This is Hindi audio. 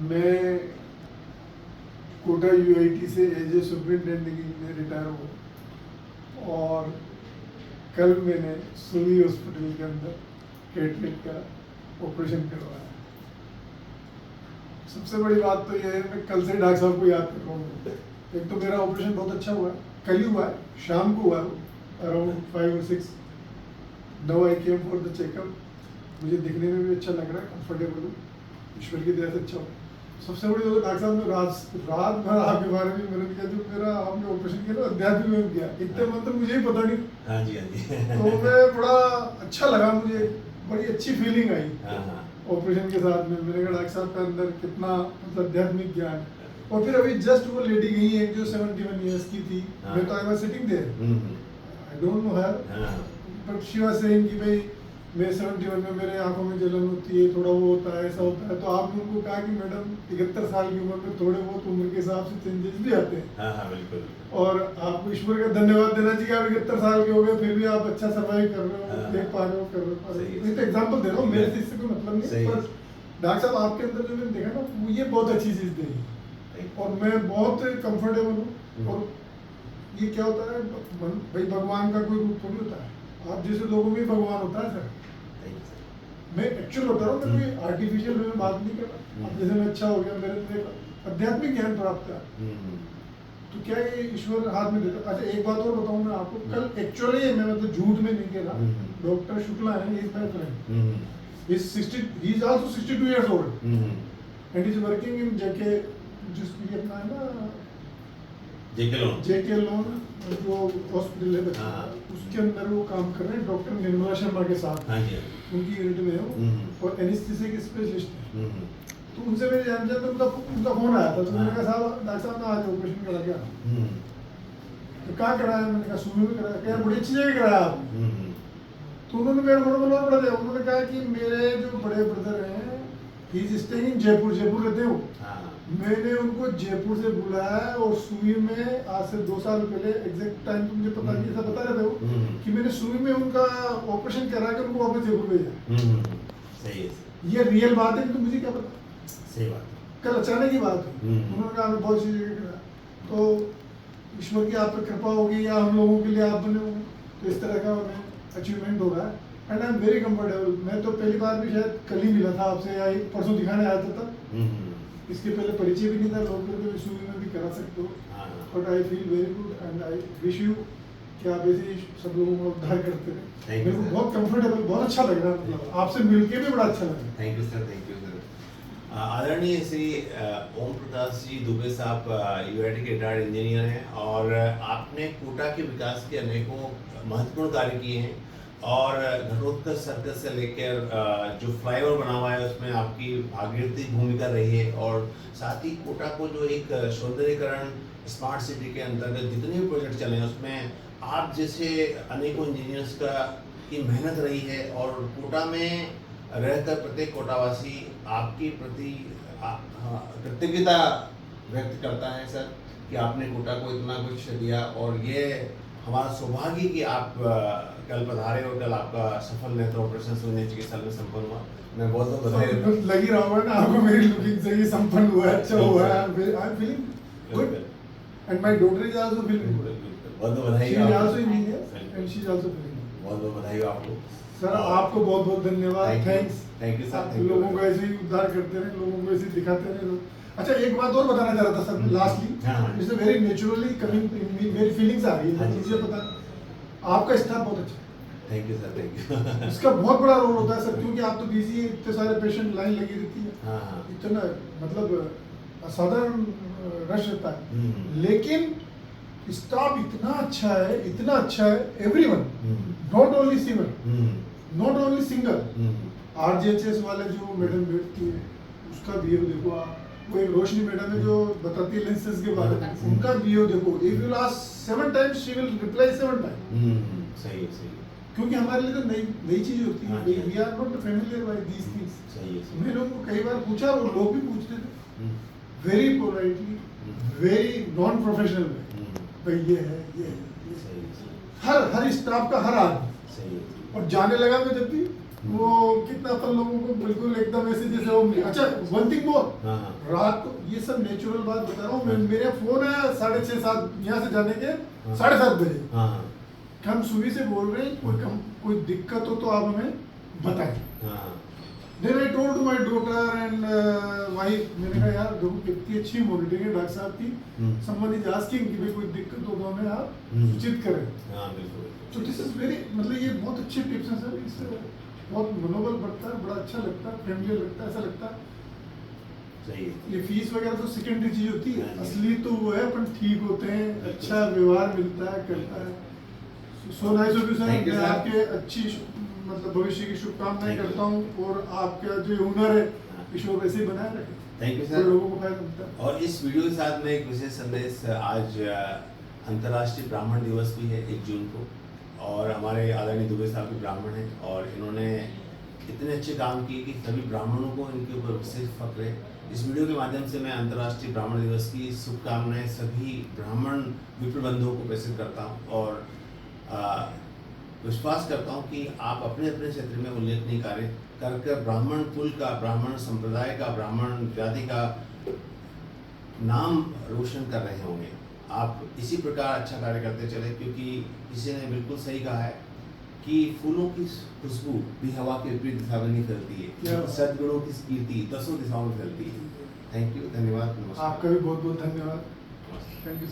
मैं कोटा यूआईटी से एज ए सुपरिटेंडेंट में रिटायर हुआ और कल मैंने सुई हॉस्पिटल के अंदर कैटरेक्ट का ऑपरेशन करवाया। सबसे बड़ी बात तो यह है, मैं कल से डॉक्टर साहब को याद कर रहा हूँ। एक तो मेरा ऑपरेशन बहुत अच्छा हुआ है, कल ही हुआ है, शाम को हुआ है अराउंड 5 और 6। Now I came for the checkup. मुझे दिखने में भी अच्छा लग रहा है, कंफर्टेबल हूँ, ईश्वर की दया से अच्छा हो। सबसे बड़ी बात डॉक्टर साहब ने रात भर आपके बारे में मैंने किया, जो मेरा आपने ऑपरेशन किया ना अध्यात्म में किया, इतने मंत्र मुझे ही पता नहीं। हाँ जी, हाँ जी। तो मैं बड़ा अच्छा लगा, मुझे बड़ी अच्छी फीलिंग आई हाँ। ऑपरेशन के साथ में। मैंने कहा डॉक्टर साहब के अंदर कितना मतलब आध्यात्मिक ज्ञान। और फिर अभी जस्ट वो लेडी गई है जो 71 इयर्स की थी। मैं तो I was sitting there, I don't know her, but she was saying कि भाई मैं 71 में मेरे आंखों में जलन होती है, थोड़ा वो होता है, ऐसा होता है। तो आपने उनको कहा कि मैडम 71 साल की उम्र में थोड़े बहुत उम्र के हिसाब से चेंजेस भी आते हैं। हाँ, बिल्कुल। और आपको ईश्वर का धन्यवाद देना चाहिए, आप 71 साल के हो गए फिर भी आप अच्छा सर्वाइव कर रहे हो, देख पा रहे हो, कर रहे हो। मैं तो एग्जांपल दे रहा हूँ, मेरे से इससे कोई मतलब नहीं, पर डॉक्टर साहब आपके अंदर जो मैंने देखा ना, वो ये बहुत अच्छी चीज़ देखी और मैं बहुत कंफर्टेबल हूँ। और ये क्या होता है भाई, भगवान का कोई रूप थोड़ी होता है, आप जैसे लोगों में भगवान होता है सर। मैं एक्चुअल बता रहा हूँ, मैं कोई आर्टिफिशियल वे में बात नहीं कर रहा। अब जैसे मैं अच्छा हो गया, मेरे तो आध्यात्मिक ज्ञान प्राप्त है, तो क्या ये ईश्वर हाथ में देता। अच्छा एक बात और बताऊँ मैं आपको, कल एक्चुअली मैं मतलब झूठ में नहीं कह रहा, डॉक्टर शुक्ला है, he is my friend, he is also 62 years old and is working in JK, जिसकी अपना है ना जेके लोन जो हॉस्पिटल है बच्चों का, उसके अंदर वो काम कर रहे हैं डॉक्टर निर्मला शर्मा के साथ। हाँ जी, उनकी यूनिट में है वो, और एनेस्थीसिया के स्पेशलिस्ट है। तो उनसे मेरे जान जान उनका फोन आया था, तो मैंने कहा साहब डॉक्टर साहब ने आज ऑपरेशन करा क्या, तो कहाँ कराया, मैंने कहा सुई में कराया। क्या बड़ी अच्छी जगह कराया आपने। तो उन्होंने मेरे मनोबल और बढ़ा दिया। उन्होंने कहा कि मेरे जो बड़े ब्रदर हैं, he is staying in Jaipur, Jaipur रहते हो। मैंने उनको जयपुर से बुलाया और सुई में आज से 2 साल पहले, एग्जैक्ट टाइम तो मुझे पता नहीं, ऐसा बता रहे थे वो कि मैंने सुई में उनका ऑपरेशन करा के उनको वापस जयपुर भेजा। सही है, ये रियल बात है, तो मुझे क्या पता, सही बात। कल अचानक की बात है। उन्होंने कहा हमें बहुत सी जगह करा, तो ईश्वर की आप पर कृपा होगी या हम लोगों के लिए आप बने होंगे, तो इस तरह का हमें अचीवमेंट हो रहा है and I am very comfortable. मैं तो पहली बार भी शायद कल ही मिला था आपसे, या परसों दिखाने आया था। इसके पहले परिचय भी नहीं था, लोग कहते सुई में भी करा सकते हो, but I feel very good and I wish you कि आप ऐसे ही सब लोगों को उद्धार करते रहे। मेरे को बहुत कंफर्टेबल, बहुत अच्छा लग रहा है, मतलब आपसे मिलके भी बड़ा अच्छा लग रहा है। Thank you sir, thank you sir. आदरणीय श्री ओम प्रकाश जी दुबे साहब यूआईटी के रिटायर्ड इंजीनियर हैं और आपने कोटा के विकास के अनेकों महत्वपूर्ण कार्य किए हैं और घटोत्कच सर्कल से लेकर जो फ्लाईओवर बना हुआ है उसमें आपकी भागीरथी भूमिका रही है और साथ ही कोटा को जो एक सौंदर्यीकरण स्मार्ट सिटी के अंतर्गत जितने भी प्रोजेक्ट चले हैं उसमें आप जैसे अनेकों इंजीनियर्स का की मेहनत रही है और कोटा में रहकर प्रत्येक कोटावासी आपकी प्रति कृतज्ञता व्यक्त करता है सर कि आपने कोटा को इतना कुछ दिया और ये हमारा सौभाग्य कि आप कल पधारे और कल आपका सफल नेत्र ऑपरेशन शून्य चिकित्सा में संपन्न हुआ। मैं बहुत बहुत बधाई लगी रहा होगा ना आपको मेरी लुकिंग से, ये संपन्न हुआ है, अच्छा हुआ है, I am feeling good and my daughter is also feeling good. बहुत बहुत बधाई, she is also engineer and she is also feeling good. बहुत बहुत बधाई आपको सर, आपको बहुत बहुत धन्यवाद, थैंक्स। Thank you sir. लोगों को ऐसे ही उद्धार करते रहे, लोगों को ऐसे ही दिखाते रहे। अच्छा एक बात और बताना चाह रहा था sir lastly, it's very naturally coming in me, मेरी फीलिंग्स आ रही है, मुझे पता आपका स्टाफ बहुत अच्छा है। Thank you sir, thank you. इसका बहुत बड़ा रोल होता है सर, क्योंकि आप तो बिजी, इतने सारे पेशेंट लाइन लगी रहती है, हाँ। इतना मतलब असाधारण रश रहता है, लेकिन स्टाफ इतना अच्छा है, इतना अच्छा है, everyone, not only single, not only single, RGHS वाले जो मैडम बैठती है उसका भी देखो आप, वो एक रोशनी मैडम है जो बताती है लेंसेज के बारे में, उनका व्यू देखो, if you ask 7 times she will reply 7 times. सही है, सही है। क्योंकि हमारे लिए तो नई चीज होती है, we are not familiar by these things. सही है। मैंने उनको कई बार पूछा और लोग भी पूछते थे, very politely, very non professional में, भाई ये है, ये है, हर स्टाफ का हर आदमी। सही है। और जाने लगा मैं जब भी वो कितना अपन लोगों को बिल्कुल एकदम ऐसे जैसे वो अच्छा वन थिंग मोर हाँ हाँ रात को ये सब नेचुरल बात बता रहा हूँ मैं हाँ। मेरे फोन है 6:30-7 यहाँ से जाने के हाँ। 7:30 बजे हाँ हाँ हम सुबह से बोल रहे हैं कोई दिक्कत हो तो आप हमें बताएं हाँ Then I told to my daughter and wife मैंने कहा यार देखो कितनी अच्छी मॉनिटरिंग है डॉक्टर साहब की someone is asking कि भाई कोई दिक्कत हो तो हमें आप सूचित करें हाँ बिल्कुल तो दिस इज वेरी मतलब ये बहुत अच्छे टिप्स हैं सर इससे बहुत मनोबल बढ़ता है बड़ा अच्छा लगता है फैमिली लगता है ऐसा लगता है सही है। ये फीस वगैरह तो सेकेंडरी चीज होती है हाँ जी। असली तो वो है अपन ठीक होते हैं अच्छा व्यवहार मिलता है करता है so nice of you sir Thank you, मैं sir. आपके अच्छी मतलब भविष्य की शुभकामनाएं Thank you. करता हूँ और आपका जो हुनर है ईश्वर वैसे ही बनाए रखे थैंक यू तो सर। लोगों को फायदा मिलता है और इस वीडियो के साथ में एक विशेष संदेश आज अंतर्राष्ट्रीय ब्राह्मण दिवस भी है 1 जून को और हमारे आदरणीय दुबे साहब भी ब्राह्मण हैं और इन्होंने इतने अच्छे काम किए कि सभी ब्राह्मणों को इनके ऊपर विशेष फक्र है। इस वीडियो के माध्यम से मैं अंतर्राष्ट्रीय ब्राह्मण दिवस की शुभकामनाएं सभी ब्राह्मण विप्र बंधुओं को प्रेषित करता हूँ और विश्वास करता हूँ कि आप अपने अपने क्षेत्र में उल्लेखनीय कार्य कर ब्राह्मण कुल का, ब्राह्मण संप्रदाय का, ब्राह्मण जाति का नाम रोशन कर रहे होंगे। आप इसी प्रकार अच्छा कार्य करते चले क्योंकि किसी ने बिल्कुल सही कहा है कि फूलों की खुशबू भी हवा के विपरीत दिशा में नहीं फैलती है, सद्गुणों की कीर्ति 10 दिशाओं में फैलती है। थैंक यू, धन्यवाद, नमस्कार। आपका भी बहुत बहुत धन्यवाद थैंक यू